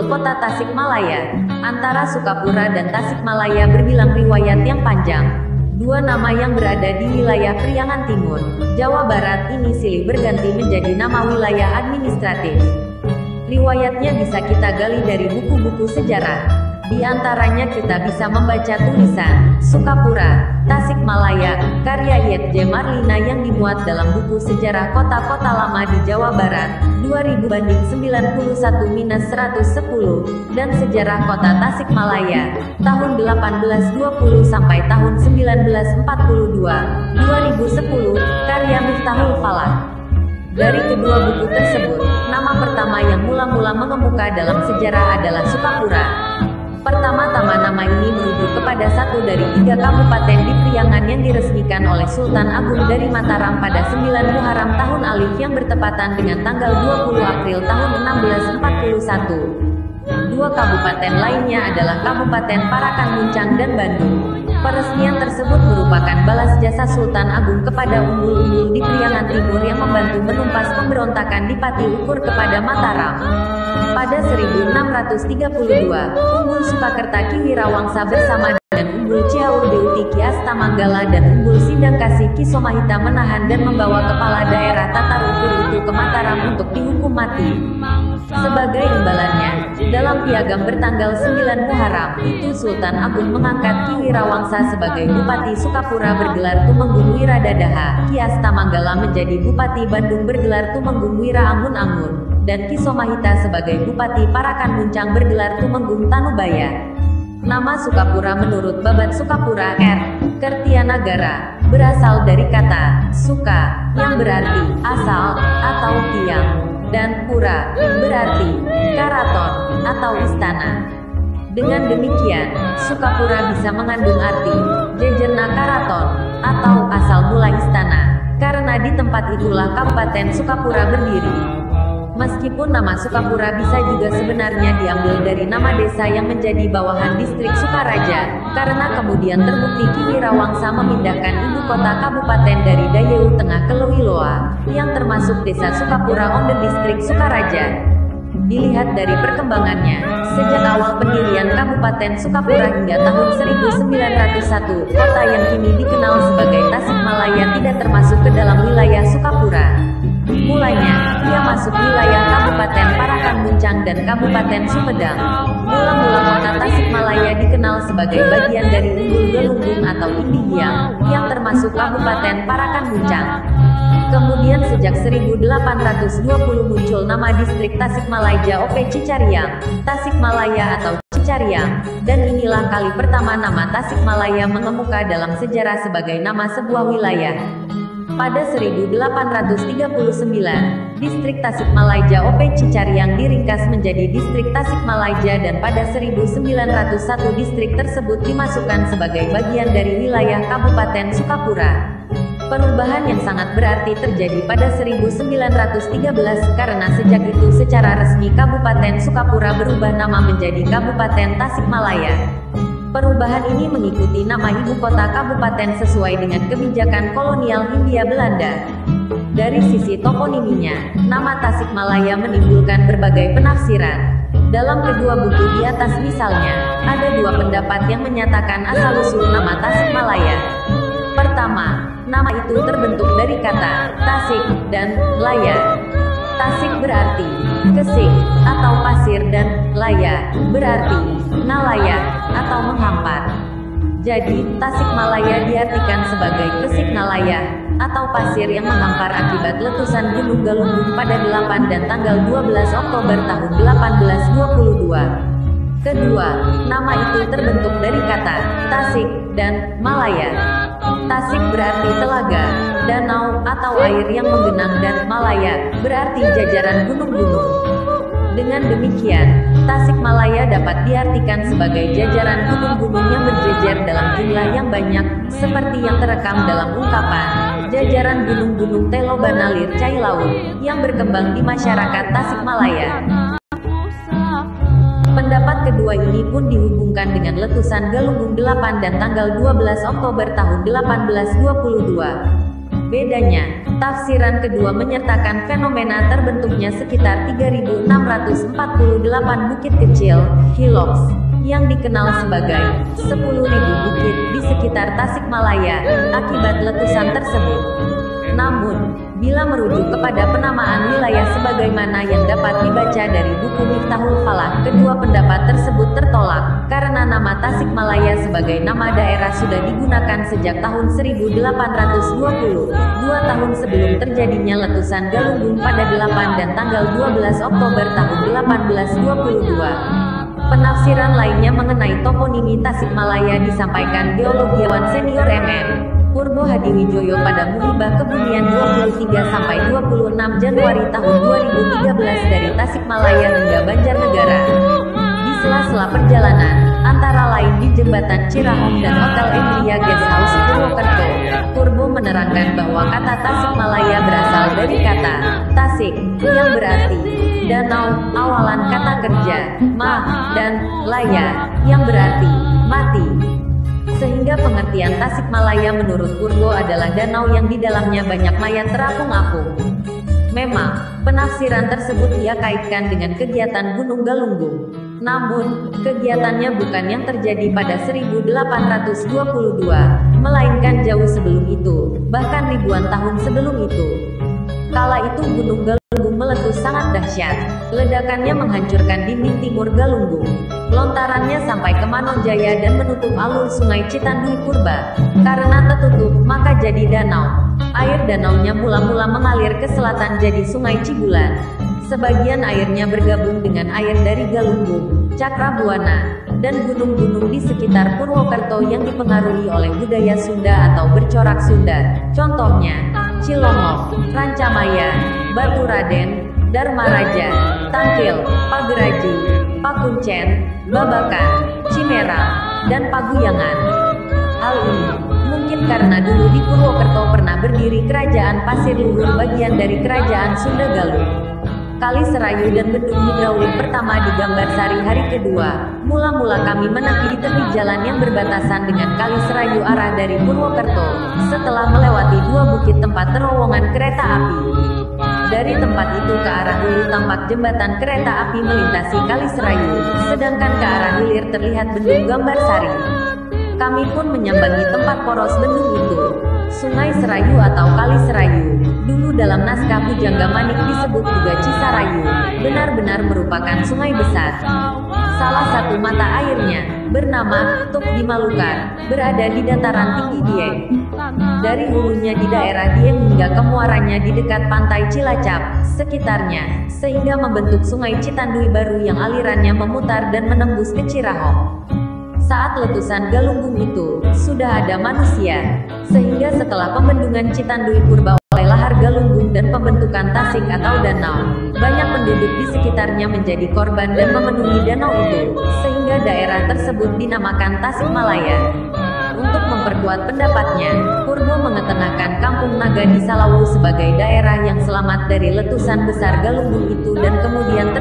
kota Tasikmalaya. Antara Sukapura dan Tasikmalaya berbilang riwayat yang panjang. Dua nama yang berada di wilayah Priangan Timur, Jawa Barat ini silih berganti menjadi nama wilayah administratif. Riwayatnya bisa kita gali dari buku-buku sejarah. Di antaranya kita bisa membaca tulisan Sukapura, Tasikmalaya, karya Y.J. Marlina yang dimuat dalam buku sejarah kota-kota lama di Jawa Barat, 2000-91-110, dan sejarah kota Tasikmalaya, tahun 1820 sampai tahun 1942, 2010, karya Miftahul Falah. Dari kedua buku tersebut, nama pertama yang mula-mula mengemuka dalam sejarah adalah Sukapura. Pertama-tama nama ini merujuk kepada satu dari 3 kabupaten di Priangan yang diresmikan oleh Sultan Agung dari Mataram pada 9 Muharram tahun Alif yang bertepatan dengan tanggal 20 April tahun 1641. Dua kabupaten lainnya adalah Kabupaten Parakan Muncang dan Bandung. Peresmian tersebut merupakan balas jasa Sultan Agung kepada umbul-umbul di Priangan Timur yang membantu menumpas pemberontakan di Pati Ukur kepada Mataram. Pada 1632, Umbul Sukakerta Ki Wirawangsa bersama dengan Umbul Ciaur Deuti Ki Astamanggala dan Umbul Sindangkasih Ki Somahita menahan dan membawa kepala daerah Tatar Ukur itu ke Mataram untuk dihukum mati. Sebagai imbalannya, dalam piagam bertanggal 9 Muharram itu Sultan Agung mengangkat Ki Wirawangsa sebagai Bupati Sukapura bergelar Tumenggung Wiradadaha, Ki Astamanggala menjadi Bupati Bandung bergelar Tumenggung Wira Angun-Angun, dan Ki Somahita sebagai Bupati Parakan Muncang bergelar Tumenggung Tanubaya. Nama Sukapura menurut Babat Sukapura R. Kertianagara berasal dari kata suka yang berarti asal atau tiang, dan pura berarti karaton atau istana. Dengan demikian, Sukapura bisa mengandung arti jejerna karaton atau asal mula istana, karena di tempat itulah Kabupaten Sukapura berdiri. Meskipun nama Sukapura bisa juga sebenarnya diambil dari nama desa yang menjadi bawahan distrik Sukaraja, karena kemudian terbukti Ki Wirawangsa memindahkan ibu kota kabupaten dari Dayeu Tengah ke Lewiloa, yang termasuk desa Sukapura Onde distrik Sukaraja. Dilihat dari perkembangannya, sejak awal pendirian Kabupaten Sukapura hingga tahun 1901, kota yang kini dikenal sebagai Tasikmalaya tidak termasuk ke dalam wilayah Sukapura. Mulanya, ia masuk wilayah Kabupaten Parakan Muncang dan Kabupaten Sumedang. Mula-mula kota Tasikmalaya dikenal sebagai bagian dari Umbul Galunggung atau Indihiyang, yang termasuk Kabupaten Parakan Muncang. Kemudian sejak 1820 muncul nama distrik Tasikmalaya OP Cicariang, Tasikmalaya atau Cicariang, dan inilah kali pertama nama Tasikmalaya mengemuka dalam sejarah sebagai nama sebuah wilayah. Pada 1839, distrik Tasikmalaya OP Cicariang diringkas menjadi distrik Tasikmalaya dan pada 1901 distrik tersebut dimasukkan sebagai bagian dari wilayah Kabupaten Sukapura. Perubahan yang sangat berarti terjadi pada 1913 karena sejak itu secara resmi Kabupaten Sukapura berubah nama menjadi Kabupaten Tasikmalaya. Perubahan ini mengikuti nama ibu kota kabupaten sesuai dengan kebijakan kolonial Hindia Belanda. Dari sisi toponiminya, nama Tasikmalaya menimbulkan berbagai penafsiran. Dalam kedua buku di atas misalnya, ada dua pendapat yang menyatakan asal-usul nama Tasikmalaya. Pertama, nama itu terbentuk dari kata tasik dan laya. Tasik berarti kesik atau pasir dan laya berarti nalaya atau menghampar. Jadi, Tasikmalaya diartikan sebagai kesik nalaya atau pasir yang menghampar akibat letusan Gunung Galunggung pada 8 dan tanggal 12 Oktober tahun 1822. Kedua, nama itu terbentuk dari kata tasik dan malaya. Tasik berarti telaga, danau atau air yang menggenang dan Malaya berarti jajaran gunung-gunung. Dengan demikian, Tasikmalaya dapat diartikan sebagai jajaran gunung-gunung yang berjejer dalam jumlah yang banyak, seperti yang terekam dalam ungkapan jajaran gunung-gunung Telobanalir Cai Laut yang berkembang di masyarakat Tasikmalaya. Pendapat kedua ini pun dihubungkan dengan letusan Galunggung 8 dan tanggal 12 Oktober tahun 1822. Bedanya, tafsiran kedua menyertakan fenomena terbentuknya sekitar 3.648 bukit kecil, hillocks, yang dikenal sebagai 10.000 bukit di sekitar Tasikmalaya akibat letusan tersebut. Namun, bila merujuk kepada penamaan wilayah sebagaimana yang dapat dibaca dari buku Miftahul Falah, kedua pendapat tersebut tertolak, karena nama Tasikmalaya sebagai nama daerah sudah digunakan sejak tahun 1820, 2 tahun sebelum terjadinya letusan Galunggung pada 8 dan tanggal 12 Oktober tahun 1822. Penafsiran lainnya mengenai toponimi Tasikmalaya disampaikan geologiawan senior MM. Purbo Hadiwijoyo pada Muhibah Kebunian 23–26 Januari tahun 2013 dari Tasikmalaya hingga Banjarnegara. Di sela-sela perjalanan, antara lain di Jembatan Cirahong dan Hotel Emilia Guest House Purwokerto, Purbo menerangkan bahwa kata Tasikmalaya berasal dari kata Tasik, yang berarti danau, awalan kata kerja, ma, dan laya, yang berarti mati. Sehingga pengertian Tasikmalaya menurut Purbo adalah danau yang di dalamnya banyak mayat terapung-apung. Memang, penafsiran tersebut ia kaitkan dengan kegiatan Gunung Galunggung. Namun, kegiatannya bukan yang terjadi pada 1822, melainkan jauh sebelum itu, bahkan ribuan tahun sebelum itu. Kala itu Gunung Galunggung meletus sangat dahsyat. Ledakannya menghancurkan dinding timur Galunggung. Lontarannya sampai ke Manonjaya dan menutup alur sungai Citandui Purba. Karena tertutup, maka jadi danau. Air danaunya mula-mula mengalir ke selatan jadi Sungai Cibulan. Sebagian airnya bergabung dengan air dari Galunggung, Cakrabuana, dan gunung-gunung di sekitar Purwokerto yang dipengaruhi oleh budaya Sunda atau bercorak Sunda. Contohnya, Cilongok, Rancamaya, Baturaden, Dharmaraja, Tangkil, Pageraji, Pakuncen, Babakan, Cimera, dan Paguyangan. Hal ini mungkin karena dulu di Purwokerto pernah berdiri Kerajaan Pasir Luhur bagian dari Kerajaan Sunda Galuh. Kali Serayu dan bendung hidraulik pertama di Gambarsari hari kedua. Mula-mula kami menepi di tepi jalan yang berbatasan dengan Kali Serayu arah dari Purwokerto, setelah melewati 2 bukit tempat terowongan kereta api. Dari tempat itu ke arah hulu tampak jembatan kereta api melintasi Kali Serayu, sedangkan ke arah hilir terlihat bendung Gambarsari. Kami pun menyambangi tempat poros bendung itu. Sungai Serayu atau Kali Serayu, dulu dalam naskah Pujangga Manik disebut juga Cisarayu, benar-benar merupakan sungai besar. Salah satu mata airnya, bernama Tuk di Malukan, berada di dataran tinggi Dieng. Dari hulunya di daerah Dieng hingga ke muaranya di dekat pantai Cilacap, sekitarnya, sehingga membentuk Sungai Citandui Baru yang alirannya memutar dan menembus ke Cirahong. Saat letusan Galunggung itu, sudah ada manusia, sehingga setelah pembendungan Citandui Purba oleh lahar Galunggung dan pembentukan tasik atau danau, banyak penduduk di sekitarnya menjadi korban dan memenuhi danau itu, sehingga daerah tersebut dinamakan Tasikmalaya. Untuk memperkuat pendapatnya, Purbo mengetengahkan Kampung Naga di Salawu sebagai daerah yang selamat dari letusan besar Galunggung itu dan kemudian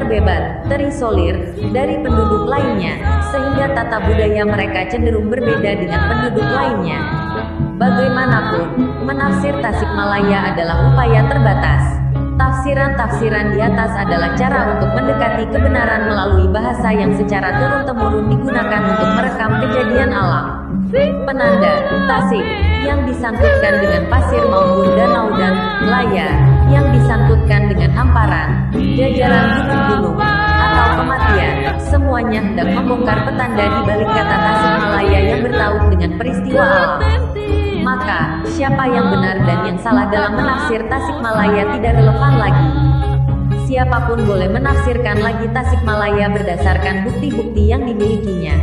terisolir dari penduduk lainnya, sehingga tata budaya mereka cenderung berbeda dengan penduduk lainnya. Bagaimanapun, menafsir Tasikmalaya adalah upaya terbatas. Tafsiran-tafsiran di atas adalah cara untuk mendekati kebenaran melalui bahasa yang secara turun-temurun digunakan untuk merekam kejadian alam. Penanda, Tasik, yang disangkutkan dengan pasir maupun danau dan laya, yang disangkutkan dengan hamparan, jajaran gunung-gunung, atau kematian, semuanya hendak membongkar petanda di balik kata Tasikmalaya yang bertaut dengan peristiwa alam. Maka, siapa yang benar dan yang salah dalam menafsir Tasikmalaya tidak relevan lagi. Siapapun boleh menafsirkan lagi Tasikmalaya berdasarkan bukti-bukti yang dimilikinya.